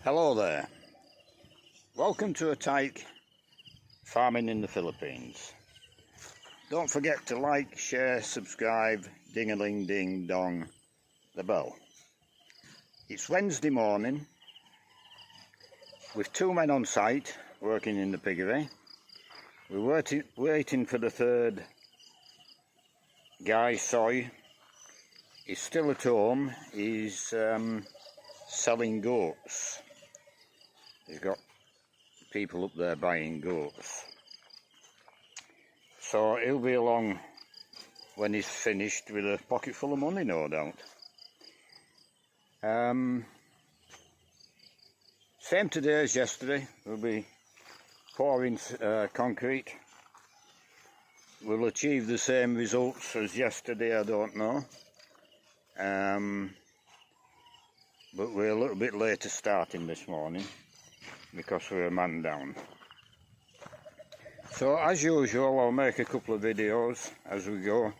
Hello there, welcome to a tyke farming in the Philippines. Don't forget to like, share, subscribe, ding-a-ling ding dong the bell. It's Wednesday morning with two men on site working in the piggery. We're waiting for the third guy, Soy. He's still at home. He's selling goats. He's got people up there buying goats. So he'll be along when he's finished with a pocket full of money, no doubt. Same today as yesterday. We'll be pouring concrete. We'll achieve the same results as yesterday, I don't know. But we're a little bit later starting this morning because we're a man down. So as usual, I'll make a couple of videos as we go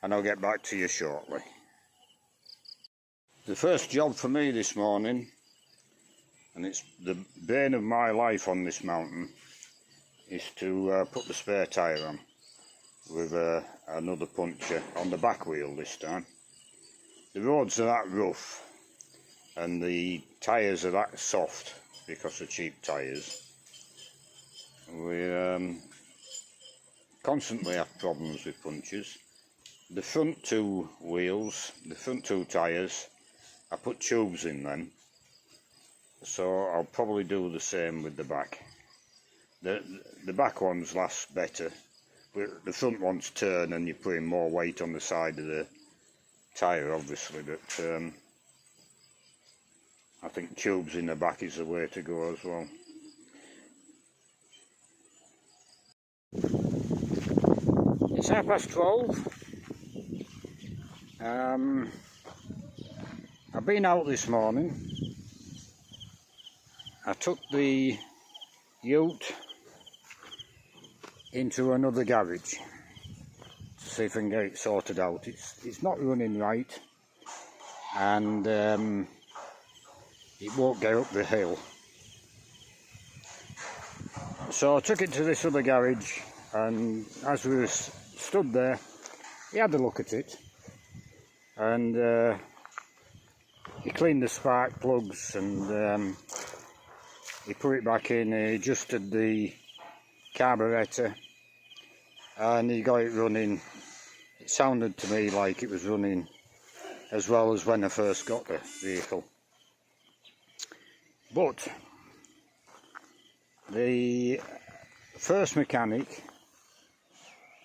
and I'll get back to you shortly. The first job for me this morning, and it's the bane of my life on this mountain, is to put the spare tyre on with another puncture on the back wheel this time. The roads are that rough and the tyres are that soft because of cheap tyres. We constantly have problems with punctures. The front two wheels, the front two tyres, I put tubes in them, so I'll probably do the same with the back. The back ones last better, but the front ones turn and you're putting more weight on the side of the tyre obviously, but I think tubes in the back is the way to go as well. It's 12:30. I've been out this morning. I took the ute into another garage to see if I can get it sorted out. It's not running right, and it won't get up the hill. So I took it to this other garage, and as we were stood there, he had a look at it, and he cleaned the spark plugs, and he put it back in, he adjusted the carburetor, and he got it running. It sounded to me like it was running as well as when I first got the vehicle. But the first mechanic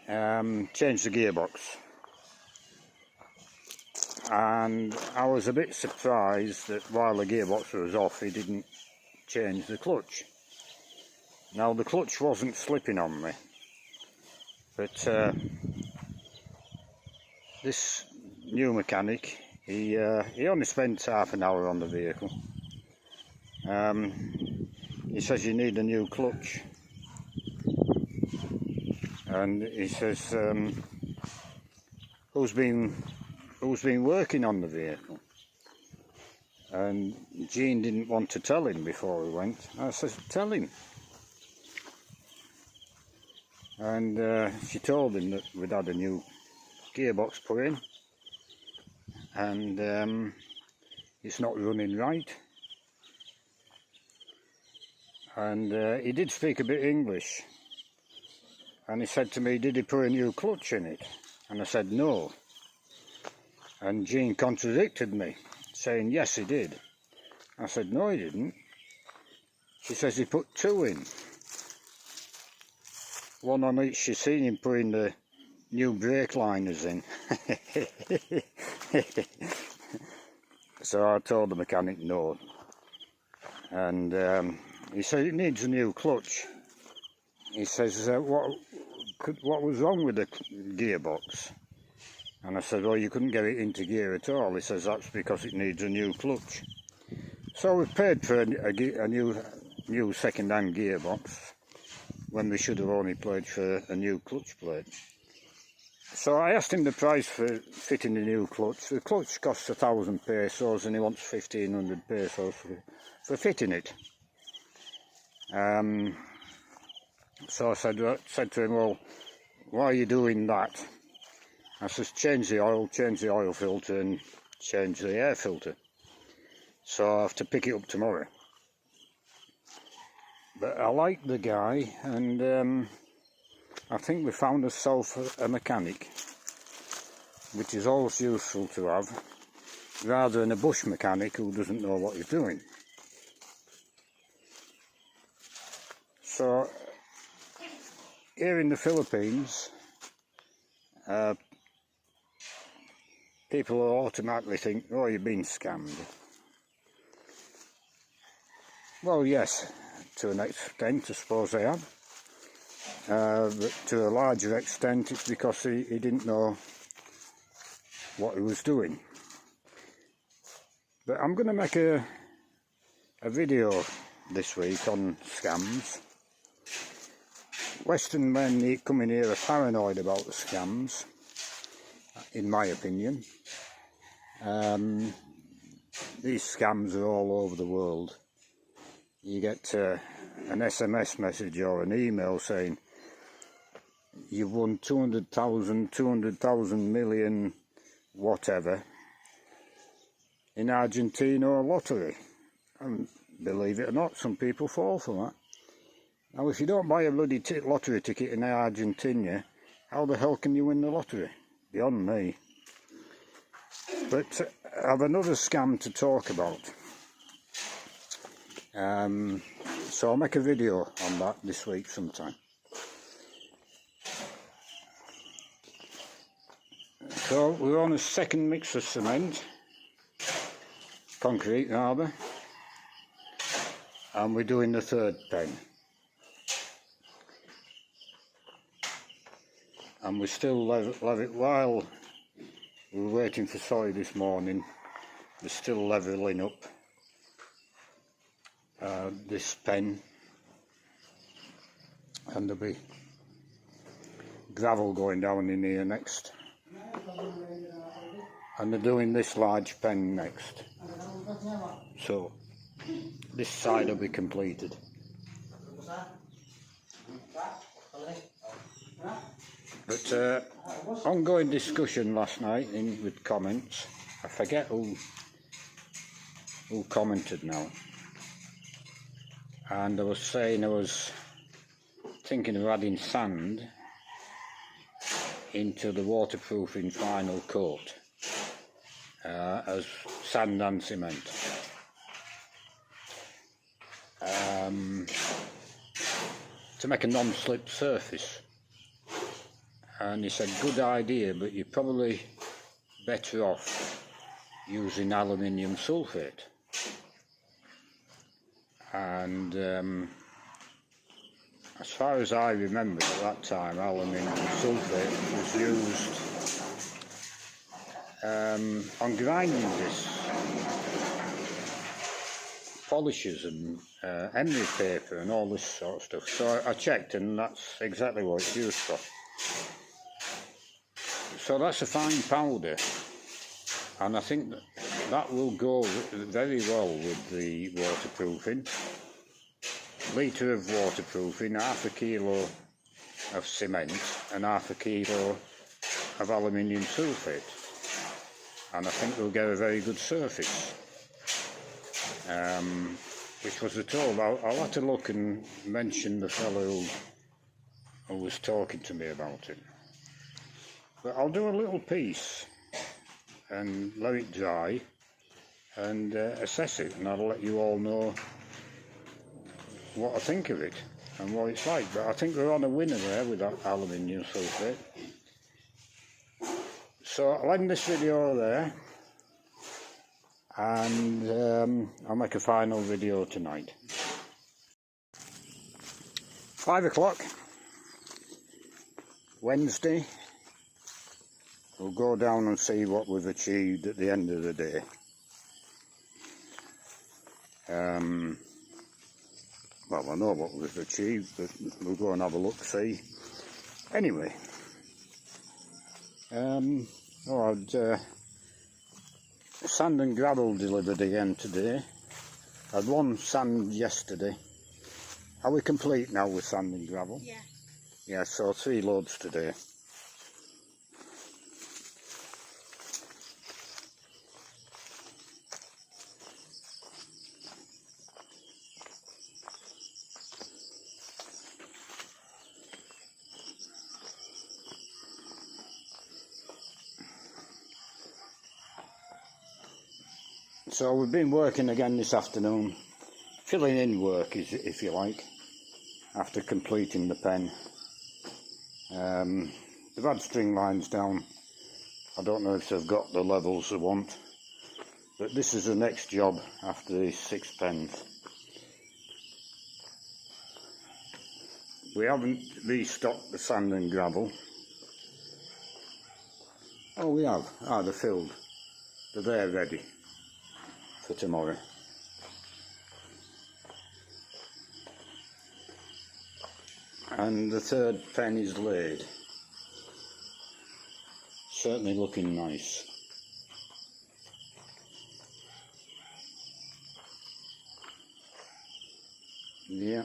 changed the gearbox, and I was a bit surprised that while the gearbox was off he didn't change the clutch. Now the clutch wasn't slipping on me, but this new mechanic, he only spent half an hour on the vehicle. He says you need a new clutch, and he says who's been working on the vehicle, and Jean didn't want to tell him before we went. I said tell him, and she told him that we'd had a new gearbox put in, and it's not running right. And he did speak a bit English, and he said to me, did he put a new clutch in it? And I said no, and Jean contradicted me, saying yes he did. I said no he didn't. She says he put two in, one on each. She's seen him putting the new brake liners in. So I told the mechanic no, and he said it needs a new clutch. He says what was wrong with the gearbox? And I said, well, you couldn't get it into gear at all. He says that's because it needs a new clutch. So we paid for a new second-hand gearbox when we should have only paid for a new clutch plate. So I asked him the price for fitting the new clutch. The clutch costs 1,000 pesos and he wants 1,500 pesos for fitting it. So I said to him, well, why are you doing that? I says, change the oil filter and change the air filter. So I have to pick it up tomorrow. But I like the guy, and I think we found ourselves a mechanic, which is always useful to have, rather than a bush mechanic who doesn't know what he's doing. So here in the Philippines, people will automatically think, oh, you've been scammed. Well, yes, to an extent, I suppose I have. But to a larger extent, it's because he didn't know what he was doing. But I'm going to make a video this week on scams. Western men coming here are paranoid about the scams, in my opinion. These scams are all over the world. You get an SMS message or an email saying you've won 200,000 million whatever in Argentina lottery. And believe it or not, some people fall for that. Now if you don't buy a bloody lottery ticket in Argentina, how the hell can you win the lottery? Beyond me. But I have another scam to talk about. So I'll make a video on that this week sometime. So we're on a second mix of cement, concrete rather, and we're doing the third pen. And we still level while we were waiting for Soy this morning, we're still levelling up this pen, and there'll be gravel going down in here next, and they're doing this large pen next, so this side will be completed. But ongoing discussion last night with comments. I forget who commented now, and I was saying I was thinking of adding sand into the waterproofing final coat as sand and cement. To make a non-slip surface. And he said, good idea, but you're probably better off using aluminium sulfate. And as far as I remember at that time, aluminium sulfate was used on grinding discs, polishes and emery paper and all this sort of stuff. So I checked, and that's exactly what it's used for. So that's a fine powder, and I think that will go very well with the waterproofing. Litre of waterproofing, half a kilo of cement and half a kilo of aluminium sulfate, and I think we'll get a very good surface. Which was the told. I'll have to look and mention the fellow who was talking to me about it. But I'll do a little piece and let it dry and assess it, and I'll let you all know what I think of it and what it's like. But I think we're on a winner there with that aluminium sulfate. So I'll end this video there, and I'll make a final video tonight. 5 o'clock, Wednesday. We'll go down and see what we've achieved at the end of the day. Well, I know what we've achieved, but we'll go and have a look, see. Anyway, Oh, I'd sand and gravel delivered again today. I had one sand yesterday. Are we complete now with sand and gravel? Yeah. Yeah, so 3 loads today. So we've been working again this afternoon, filling in work, if you like, after completing the pen. They've had string lines down. I don't know if they've got the levels they want, but this is the next job after these 6 pens. We haven't restocked the sand and gravel. Oh, we have. Ah, they're filled. They're there ready for tomorrow. And the 3rd pen is laid. Certainly looking nice. Yeah.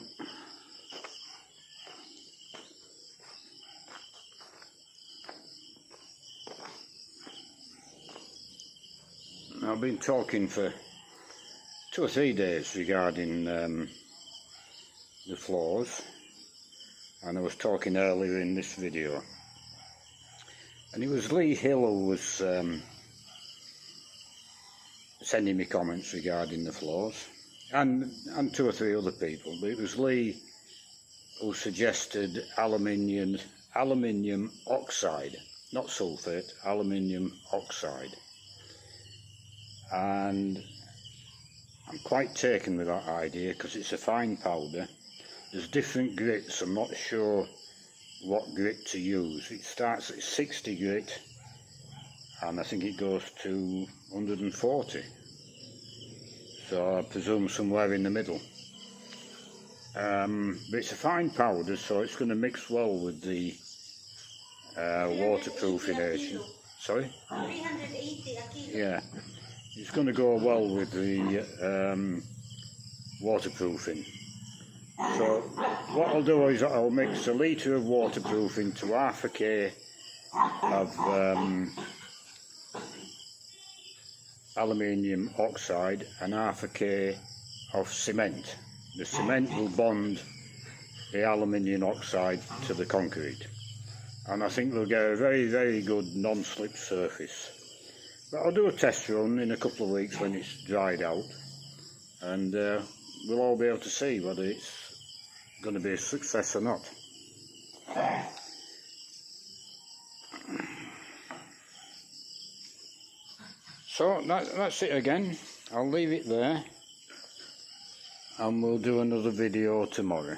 I've been talking for 2 or 3 days regarding the floors, and I was talking earlier in this video, and it was Lee Hill who was sending me comments regarding the floors, and 2 or 3 other people, but it was Lee who suggested aluminium oxide, not sulphate, aluminium oxide. And I'm quite taken with that idea because it's a fine powder. There's different grits. I'm not sure what grit to use. It starts at 60 grit and I think it goes to 140. So I presume somewhere in the middle. But it's a fine powder, so it's going to mix well with the waterproofing agent. Sorry? 380 a kilo. Yeah. It's going to go well with the waterproofing. So what I'll do is I'll mix 1 litre of waterproofing to half a K of aluminium oxide and half a K of cement. The cement will bond the aluminium oxide to the concrete, and I think we'll get a very, very good non-slip surface. But I'll do a test run in a couple of weeks when it's dried out, and we'll all be able to see whether it's going to be a success or not. So that's it again. I'll leave it there, and we'll do another video tomorrow.